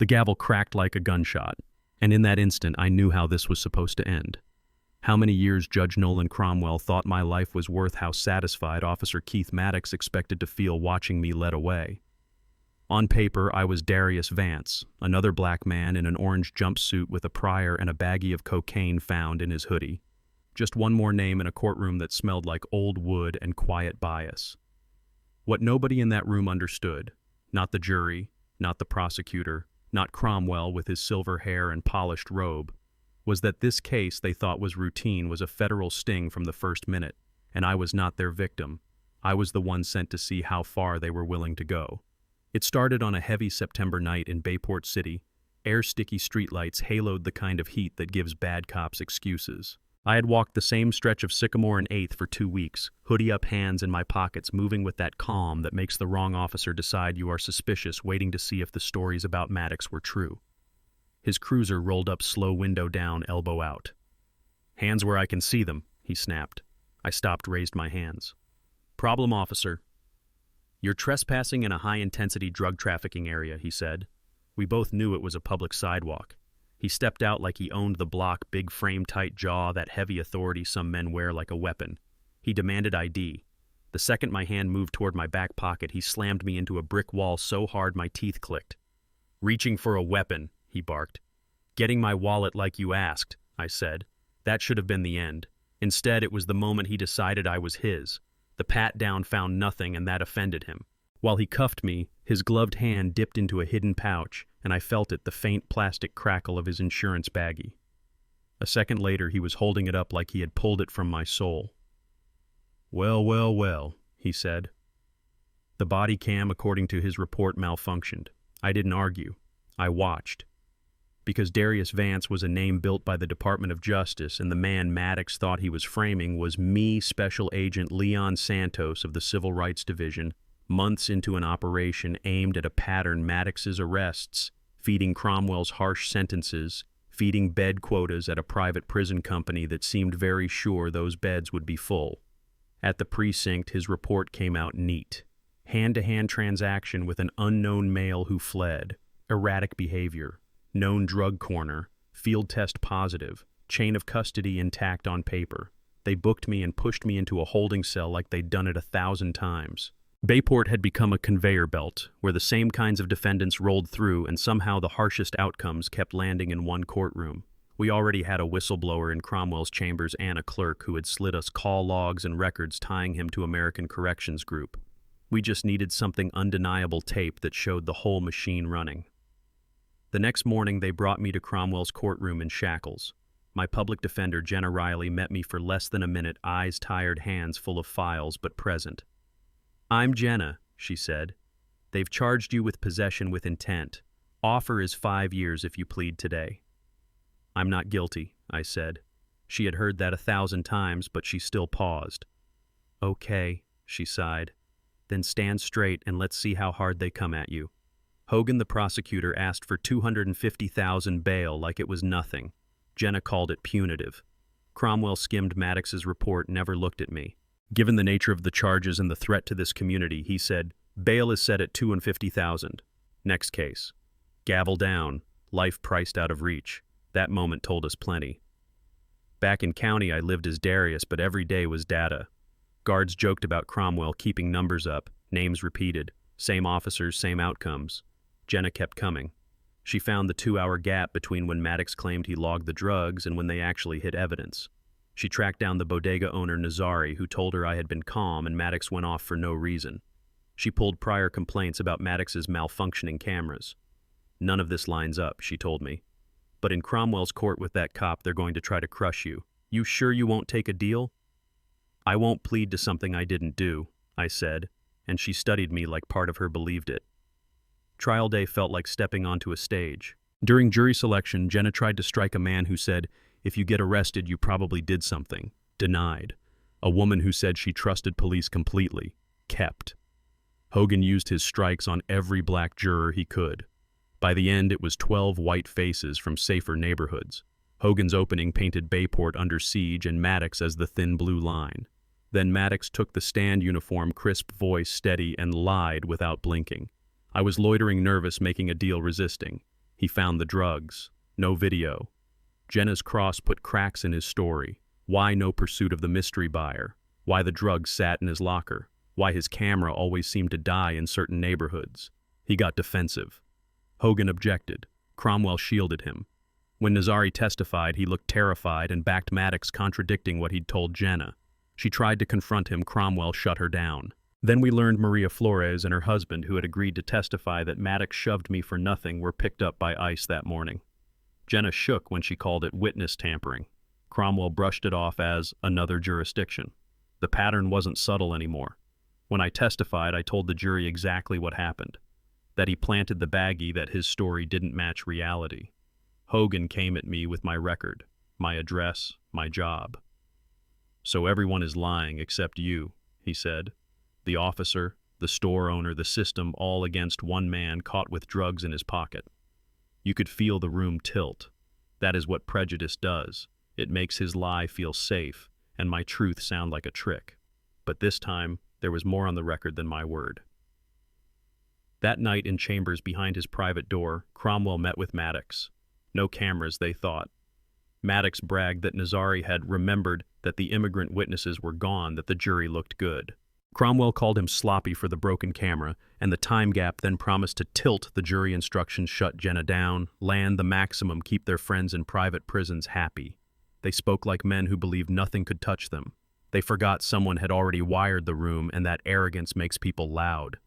The gavel cracked like a gunshot, and in that instant I knew how this was supposed to end. How many years Judge Nolan Cromwell thought my life was worth how satisfied Officer Keith Maddox expected to feel watching me led away. On paper, I was Darius Vance, another black man in an orange jumpsuit with a prior and a baggie of cocaine found in his hoodie. Just one more name in a courtroom that smelled like old wood and quiet bias. What nobody in that room understood, not the jury, not the prosecutor, not Cromwell with his silver hair and polished robe, was that this case they thought was routine was a federal sting from the first minute, and I was not their victim. I was the one sent to see how far they were willing to go. It started on a heavy September night in Bayport City. Air-sticky streetlights haloed the kind of heat that gives bad cops excuses. I had walked the same stretch of Sycamore and 8th for 2 weeks, hoodie-up hands in my pockets, moving with that calm that makes the wrong officer decide you are suspicious, waiting to see if the stories about Maddox were true. His cruiser rolled up slow, window down, elbow out. "Hands where I can see them," he snapped. I stopped, raised my hands. "Problem, officer." "You're trespassing in a high-intensity drug trafficking area," he said. We both knew it was a public sidewalk. He stepped out like he owned the block, big frame, tight jaw, that heavy authority some men wear like a weapon. He demanded ID. The second my hand moved toward my back pocket, he slammed me into a brick wall so hard my teeth clicked. "Reaching for a weapon," he barked. "Getting my wallet like you asked," I said. That should have been the end. Instead, it was the moment he decided I was his. The pat-down found nothing, and that offended him. While he cuffed me, his gloved hand dipped into a hidden pouch, and I felt it, the faint plastic crackle of his insurance baggie. A second later, he was holding it up like he had pulled it from my soul. "Well, well, well," he said. The body cam, according to his report, malfunctioned. I didn't argue. I watched. Because Darius Vance was a name built by the Department of Justice, and the man Maddox thought he was framing was me, Special Agent Leon Santos of the Civil Rights Division, months into an operation aimed at a pattern: Maddox's arrests, feeding Cromwell's harsh sentences, feeding bed quotas at a private prison company that seemed very sure those beds would be full. At the precinct, his report came out neat. Hand-to-hand transaction with an unknown male who fled, erratic behavior, known drug corner, field test positive, chain of custody intact on paper. They booked me and pushed me into a holding cell like they'd done it 1,000 times. Bayport had become a conveyor belt, where the same kinds of defendants rolled through, and somehow the harshest outcomes kept landing in one courtroom. We already had a whistleblower in Cromwell's chambers and a clerk who had slid us call logs and records tying him to American Corrections Group. We just needed something undeniable tape that showed the whole machine running. The next morning, they brought me to Cromwell's courtroom in shackles. My public defender, Jenna Riley, met me for less than a minute, eyes tired, hands full of files, but present. "I'm Jenna," she said. "They've charged you with possession with intent. Offer is 5 years if you plead today." "I'm not guilty," I said. She had heard that 1,000 times, but she still paused. "Okay," she sighed. "Then stand straight and let's see how hard they come at you." Hogan, the prosecutor, asked for $250,000 bail like it was nothing. Jenna called it punitive. Cromwell skimmed Maddox's report, never looked at me. Given the nature of the charges and the threat to this community, he said, "Bail is set at $250,000. Next case." Gavel down, life priced out of reach. That moment told us plenty. Back in county, I lived as Darius, but every day was data. Guards joked about Cromwell keeping numbers up, names repeated, same officers, same outcomes. Jenna kept coming. She found the 2-hour gap between when Maddox claimed he logged the drugs and when they actually hid evidence. She tracked down the bodega owner, Nazari, who told her I had been calm and Maddox went off for no reason. She pulled prior complaints about Maddox's malfunctioning cameras. "None of this lines up," she told me. "But in Cromwell's court with that cop, they're going to try to crush you. You sure you won't take a deal?" "I won't plead to something I didn't do," I said, and she studied me like part of her believed it. Trial day felt like stepping onto a stage. During jury selection, Jenna tried to strike a man who said, "If you get arrested, you probably did something." Denied. A woman who said she trusted police completely. Kept. Hogan used his strikes on every black juror he could. By the end, it was 12 white faces from safer neighborhoods. Hogan's opening painted Bayport under siege and Maddox as the thin blue line. Then Maddox took the stand uniform, crisp voice steady, and lied without blinking. I was loitering, nervous, making a deal, resisting. He found the drugs. No video. Jenna's cross put cracks in his story. Why no pursuit of the mystery buyer? Why the drugs sat in his locker? Why his camera always seemed to die in certain neighborhoods? He got defensive. Hogan objected. Cromwell shielded him. When Nazari testified, he looked terrified and backed Maddox, contradicting what he'd told Jenna. She tried to confront him. Cromwell shut her down. Then we learned Maria Flores and her husband, who had agreed to testify that Maddox shoved me for nothing, were picked up by ICE that morning. Jenna shook when she called it witness tampering. Cromwell brushed it off as another jurisdiction. The pattern wasn't subtle anymore. When I testified, I told the jury exactly what happened. That he planted the baggie, that his story didn't match reality. Hogan came at me with my record, my address, my job. "So everyone is lying except you," he said. "The officer, the store owner, the system, all against one man caught with drugs in his pocket." You could feel the room tilt. That is what prejudice does. It makes his lie feel safe, and my truth sound like a trick. But this time, there was more on the record than my word. That night in chambers behind his private door, Cromwell met with Maddox. No cameras, they thought. Maddox bragged that Nazari had remembered that the immigrant witnesses were gone, that the jury looked good. Cromwell called him sloppy for the broken camera, and the time gap, then promised to tilt the jury instructions, shut Jenna down, land the maximum, keep their friends in private prisons happy. They spoke like men who believed nothing could touch them. They forgot someone had already wired the room, and that arrogance makes people loud.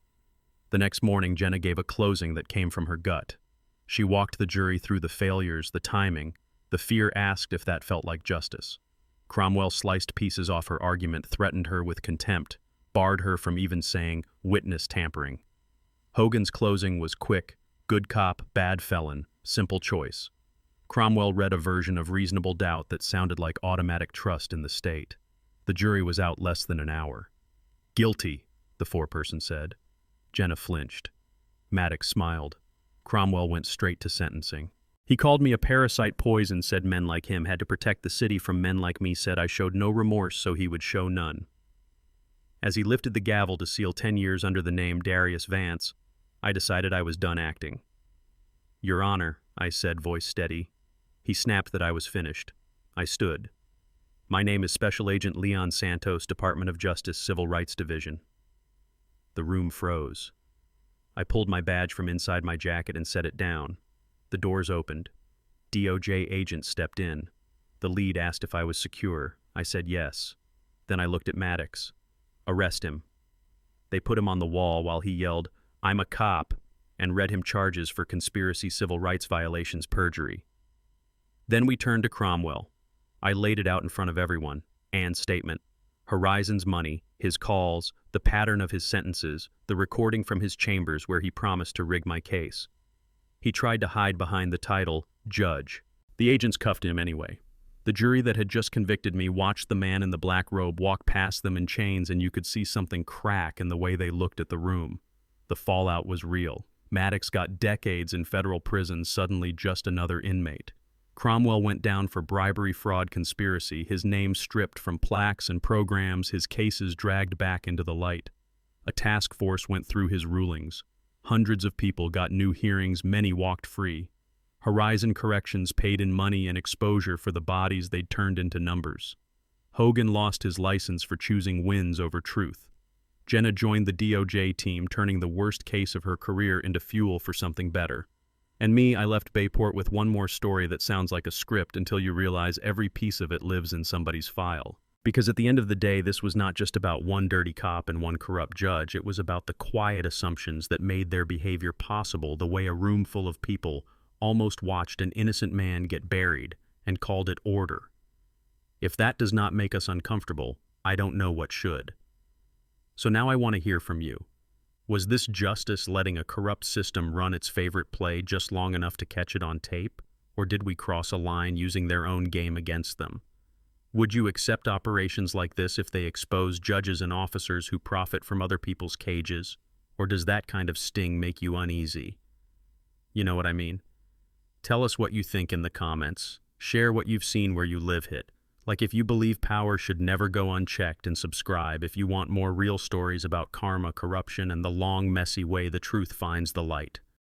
The next morning, Jenna gave a closing that came from her gut. She walked the jury through the failures, the timing. The fear asked if that felt like justice. Cromwell sliced pieces off her argument, threatened her with contempt, barred her from even saying witness tampering. Hogan's closing was quick, good cop, bad felon, simple choice. Cromwell read a version of reasonable doubt that sounded like automatic trust in the state. The jury was out less than an hour. "Guilty," the foreperson said. Jenna flinched. Maddox smiled. Cromwell went straight to sentencing. "He called me a parasite poison, said men like him had to protect the city from men like me, said I showed no remorse, so he would show none." As he lifted the gavel to seal 10 years under the name Darius Vance, I decided I was done acting. "Your Honor," I said, voice steady. He snapped that I was finished. I stood. "My name is Special Agent Leon Santos, Department of Justice, Civil Rights Division." The room froze. I pulled my badge from inside my jacket and set it down. The doors opened. DOJ agents stepped in. The lead asked if I was secure. I said yes. Then I looked at Maddox. "Arrest him." They put him on the wall while he yelled, "I'm a cop," and read him charges for conspiracy, civil rights violations, perjury. Then we turned to Cromwell. I laid it out in front of everyone. Ann's statement. Horizon's money, his calls, the pattern of his sentences, the recording from his chambers where he promised to rig my case. He tried to hide behind the title, Judge. The agents cuffed him anyway. The jury that had just convicted me watched the man in the black robe walk past them in chains, and you could see something crack in the way they looked at the room. The fallout was real. Maddox got decades in federal prison, suddenly just another inmate. Cromwell went down for bribery, fraud, conspiracy, his name stripped from plaques and programs, his cases dragged back into the light. A task force went through his rulings. Hundreds of people got new hearings, many walked free. Horizon Corrections paid in money and exposure for the bodies they'd turned into numbers. Hogan lost his license for choosing wins over truth. Jenna joined the DOJ team, turning the worst case of her career into fuel for something better. And me, I left Bayport with one more story that sounds like a script until you realize every piece of it lives in somebody's file. Because at the end of the day, this was not just about one dirty cop and one corrupt judge. It was about the quiet assumptions that made their behavior possible, the way a room full of people almost watched an innocent man get buried and called it order. If that does not make us uncomfortable, I don't know what should. So now I want to hear from you. Was this justice letting a corrupt system run its favorite play just long enough to catch it on tape? Or did we cross a line using their own game against them? Would you accept operations like this if they expose judges and officers who profit from other people's cages? Or does that kind of sting make you uneasy? You know what I mean? Tell us what you think in the comments. Share what you've seen where you live. Like if you believe power should never go unchecked, and subscribe if you want more real stories about karma, corruption, and the long, messy way the truth finds the light.